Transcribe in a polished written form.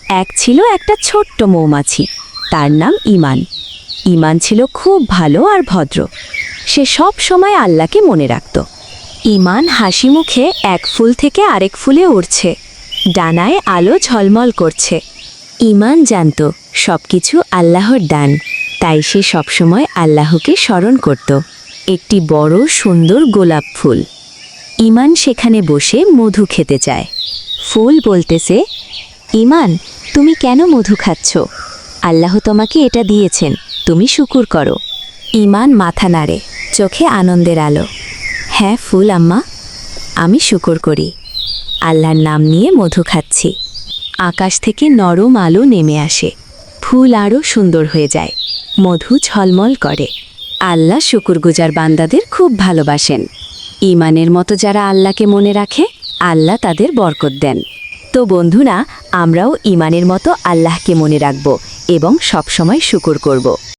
এক ছিল একটা ছোট্ট মৌমাছি, তার নাম ইমান। ইমান ছিল খুব ভালো আর ভদ্র। সে সব সময় আল্লাহকে মনে রাখত। ইমান হাসি মুখে এক ফুল থেকে আরেক ফুলে উড়ছে, ডানায় আলো ঝলমল করছে। ইমান জানত সবকিছু আল্লাহর দান, তাই সে সবসময় আল্লাহকে স্মরণ করত। একটি বড় সুন্দর গোলাপ ফুল। ইমান সেখানে বসে মধু খেতে চায়। ফুল বলতেছে, ইমান, তুমি কেন মধু খাচ্ছ? আল্লাহ তোমাকে এটা দিয়েছেন, তুমি শুকুর করো। ইমান মাথা নাড়ে, চোখে আনন্দের আলো। হ্যাঁ ফুল আম্মা, আমি শুকর করি। আল্লাহর নাম নিয়ে মধু খাচ্ছি। আকাশ থেকে নরম আলো নেমে আসে, ফুল আরও সুন্দর হয়ে যায়, মধু ঝলমল করে। আল্লাহ শুকরগুজার বান্দাদের খুব ভালোবাসেন। ইমানের মতো যারা আল্লাহকে মনে রাখে, আল্লাহ তাদের বরকত দেন। তো বন্ধুরা, আমরাও ইমানের মতো আল্লাহকে মনে রাখব এবং সবসময় শুকর করব।